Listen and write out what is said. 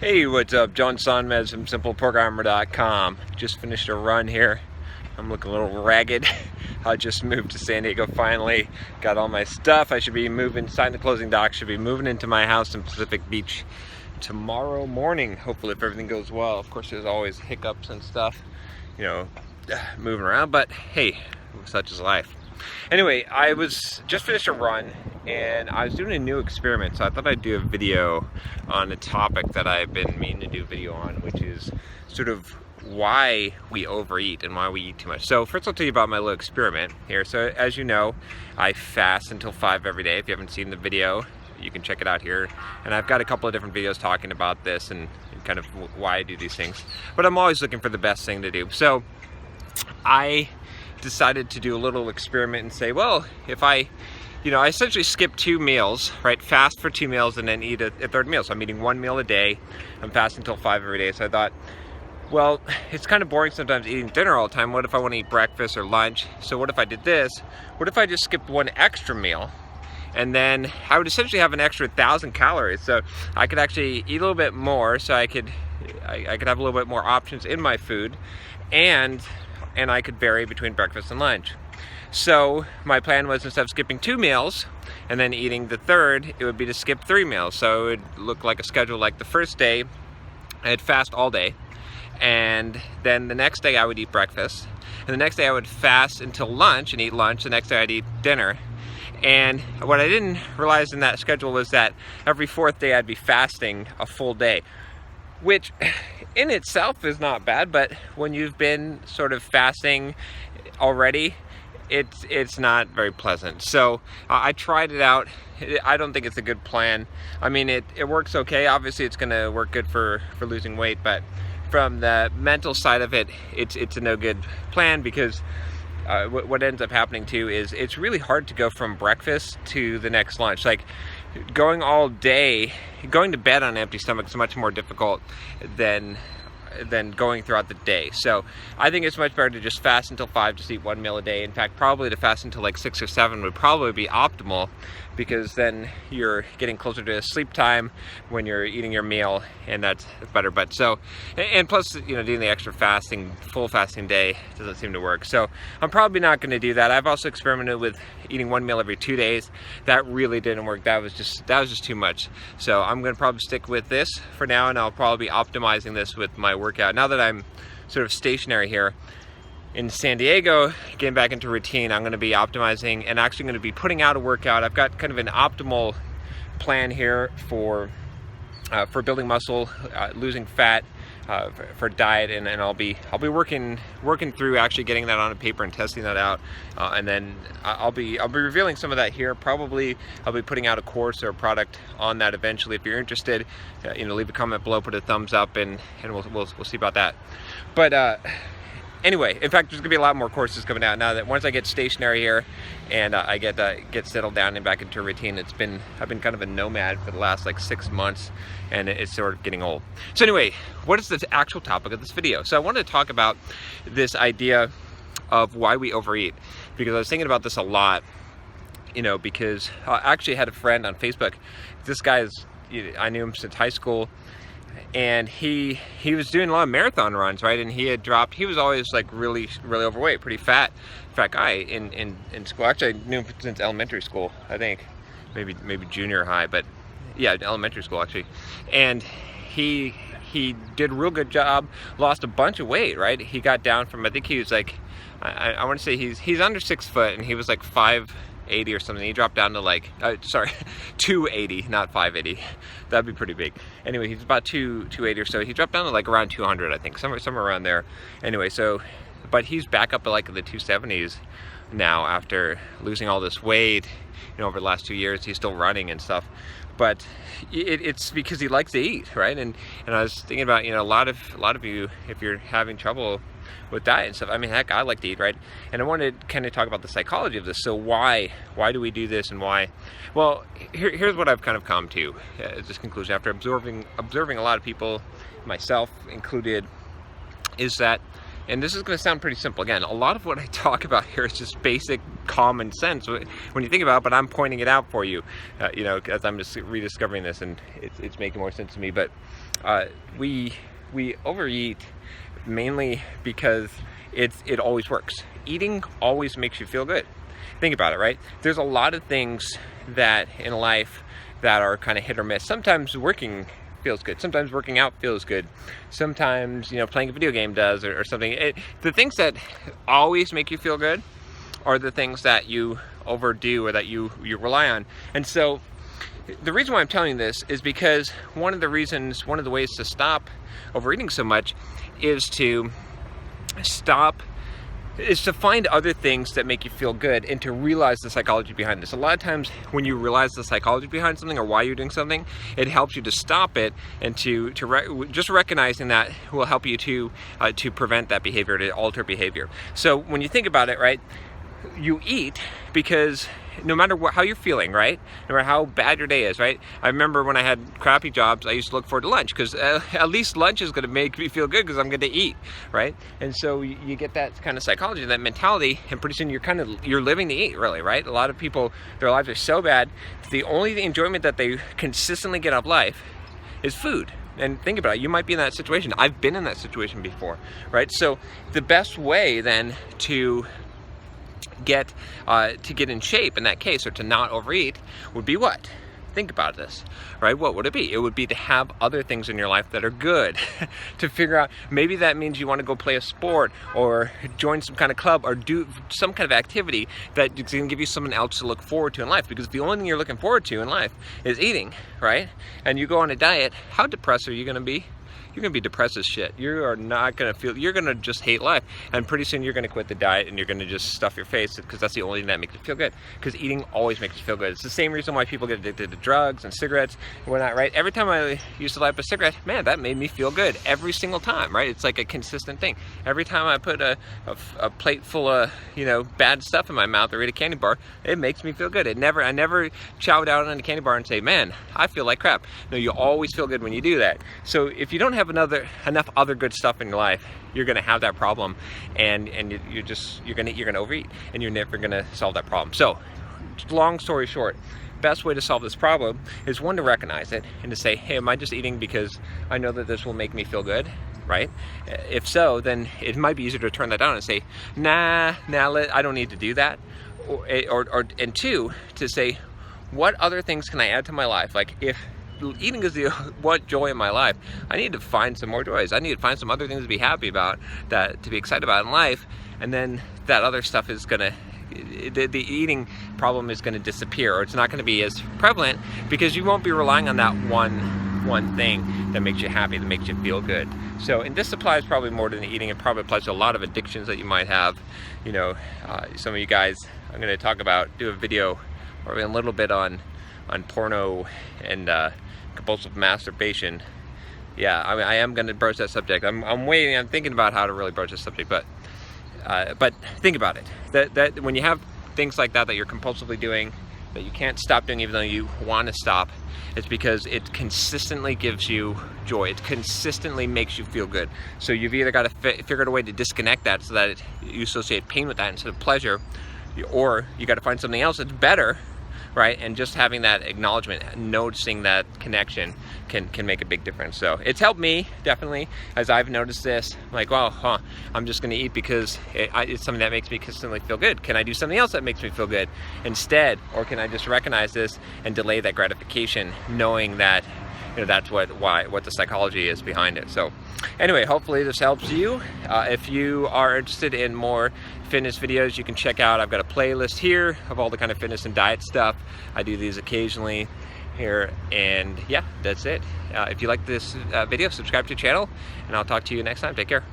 Hey, what's up? John Sonmez from SimpleProgrammer.com. Just finished a run here. I'm looking a little ragged. I just moved to San Diego finally. Got all my stuff. I should be moving, sign the closing docs, should be moving into my house in Pacific Beach tomorrow morning, hopefully, if everything goes well. Of course, there's always hiccups and stuff, moving around, but hey, such is life. Anyway, I was just finished a run and I was doing a new experiment, so I thought I'd do a video on a topic that I've been meaning to do a video on, which is sort of why we overeat and why we eat too much. So first I'll tell you about my little experiment here. So as you know, I fast until 5 every day. If you haven't seen the video, you can check it out here. And I've got a couple of different videos talking about this and kind of why I do these things. But I'm always looking for the best thing to do. So I decided to do a little experiment and say, well, if I essentially skip 2 meals, right? Fast for 2 meals and then eat a third meal. So I'm eating 1 meal a day. I'm fasting until 5 every day. So I thought, well, it's kind of boring sometimes eating dinner all the time. What if I want to eat breakfast or lunch? So what if I did this? What if I just skipped 1 extra meal? And then I would essentially have an extra 1,000 calories. So I could actually eat a little bit more. So I could have a little bit more options in my food, and I could vary between breakfast and lunch. So my plan was, instead of skipping 2 meals and then eating the third, it would be to skip 3 meals. So it would look like a schedule like the first day, I'd fast all day. And then the next day I would eat breakfast. And the next day I would fast until lunch and eat lunch. The next day I'd eat dinner. And what I didn't realize in that schedule was that every 4th day I'd be fasting a full day, which in itself is not bad, but when you've been sort of fasting already, it's not very pleasant. So I tried it out. I don't think it's a good plan. I mean, it works okay. Obviously it's gonna work good for losing weight, but from the mental side of it, it's a no good plan, because what ends up happening too is it's really hard to go from breakfast to the next lunch. Like, going all day, going to bed on an empty stomach is much more difficult than going throughout the day. So I think it's much better to just fast until 5, just eat 1 meal a day. In fact, probably to fast until like 6 or 7 would probably be optimal, because then you're getting closer to sleep time when you're eating your meal, and that's better. But so, and plus, doing the extra fasting, full fasting day doesn't seem to work. So I'm probably not going to do that. I've also experimented with eating 1 meal every 2 days. That really didn't work. That was just too much. So I'm going to probably stick with this for now, and I'll probably be optimizing this with my workout. Now that I'm sort of stationary here in San Diego, getting back into routine, I'm going to be optimizing and actually going to be putting out a workout. I've got kind of an optimal plan here for building muscle, losing fat, for diet, and I'll be working through actually getting that on a paper and testing that out, and then I'll be revealing some of that here. Probably I'll be putting out a course or a product on that eventually. If you're interested, leave a comment below, put a thumbs up, and we'll see about that. But anyway, in fact, there's gonna be a lot more courses coming out now that once I get stationary here and I get settled down and back into routine. I've been kind of a nomad for the last like 6 months, and it's sort of getting old. So anyway, what is the actual topic of this video? So I wanted to talk about this idea of why we overeat, because I was thinking about this a lot, because I actually had a friend on Facebook. This guy I knew him since high school. And he was doing a lot of marathon runs, right? And he was always like really, really overweight, pretty fat guy in school. Actually, I knew him since elementary school, I think. Maybe junior high, but yeah, elementary school actually. And he did a real good job, lost a bunch of weight, right? He got down from, I think he was like, I want to say he's under 6 foot, and he was like 580 or something. He dropped down to like, 280, not 580. That'd be pretty big. Anyway, he's about 280 or so. He dropped down to like around 200, I think, somewhere around there. Anyway, so, but he's back up at like the 270s now after losing all this weight, over the last 2 years. He's still running and stuff. But it's because he likes to eat, right? And I was thinking about, a lot of you, if you're having trouble with diet and stuff, I mean, heck, I like to eat, right? And I wanted to kind of talk about the psychology of this. So why do we do this, and why? Well, here's what I've kind of come to as this conclusion after observing a lot of people, myself included, is that, and this is going to sound pretty simple. Again, a lot of what I talk about here is just basic common sense when you think about it, but I'm pointing it out for you, as I'm just rediscovering this, and it's making more sense to me. But we overeat mainly because it always works. Eating always makes you feel good. Think about it, right? There's a lot of things that in life that are kind of hit or miss. Sometimes working feels good. Sometimes working out feels good. Sometimes, playing a video game does or something. The things that always make you feel good are the things that you overdo or that you rely on. And so the reason why I'm telling you this is because one of the ways to stop overeating so much is to find other things that make you feel good and to realize the psychology behind this. A lot of times when you realize the psychology behind something or why you're doing something, it helps you to stop it and just recognizing that will help you to prevent that behavior, to alter behavior. So when you think about it, right, you eat because no matter how you're feeling, right? No matter how bad your day is, right? I remember when I had crappy jobs, I used to look forward to lunch because at least lunch is going to make me feel good because I'm going to eat, right? And so you get that kind of psychology, that mentality, and pretty soon you're living to eat, really, right? A lot of people, their lives are so bad, the only enjoyment that they consistently get out of life is food. And think about it, you might be in that situation. I've been in that situation before, right? So the best way then to get in shape in that case, or to not overeat, would be what? Think about this, right? What would it be? It would be to have other things in your life that are good. To figure out, maybe that means you want to go play a sport or join some kind of club or do some kind of activity that is going to give you something else to look forward to in life. Because the only thing you're looking forward to in life is eating, right? And you go on a diet, how depressed are you going to be? You're going to be depressed as shit. You are not going to you're going to just hate life. And pretty soon you're going to quit the diet and you're going to just stuff your face because that's the only thing that makes you feel good. Because eating always makes you feel good. It's the same reason why people get addicted to drugs and cigarettes and whatnot, right? Every time I used to light up a cigarette, man, that made me feel good every single time, right? It's like a consistent thing. Every time I put a plate full of, bad stuff in my mouth or eat a candy bar, it makes me feel good. I never chow down on a candy bar and say, man, I feel like crap. No, you always feel good when you do that. So if you don't have enough other good stuff in your life, you're going to have that problem, and you're going to overeat, and you're never going to solve that problem. So, long story short, best way to solve this problem is, one, to recognize it and to say, hey, am I just eating because I know that this will make me feel good, right? If so, then it might be easier to turn that down and say, nah, I don't need to do that. And two, to say, what other things can I add to my life? Like, if eating is what joy in my life, I need to find some more joys. I need to find some other things to be happy about, to be excited about in life, and then that other stuff is gonna, the eating problem is gonna disappear, or it's not gonna be as prevalent, because you won't be relying on that one thing that makes you happy, that makes you feel good. So, and this applies probably more to the eating. It probably applies to a lot of addictions that you might have. Some of you guys, I'm gonna do a video or a little bit on porno and compulsive masturbation. Yeah, I am going to broach that subject. I'm thinking about how to really broach this subject, but think about it. That when you have things like that you're compulsively doing, that you can't stop doing even though you want to stop, it's because it consistently gives you joy. It consistently makes you feel good. So you've either got to figure out a way to disconnect that so that you associate pain with that instead of pleasure, or you got to find something else that's better, right? And just having that acknowledgement, noticing that connection can make a big difference. So it's helped me, definitely, as I've noticed this. I'm like, well, I'm just gonna eat because it's something that makes me consistently feel good. Can I do something else that makes me feel good instead? Or can I just recognize this and delay that gratification, knowing that that's what the psychology is behind it. So anyway, hopefully this helps you. If you are interested in more fitness videos, you can check out, I've got a playlist here of all the kind of fitness and diet stuff. I do these occasionally here, and yeah, that's it. If you like this video, subscribe to the channel, and I'll talk to you next time. Take care.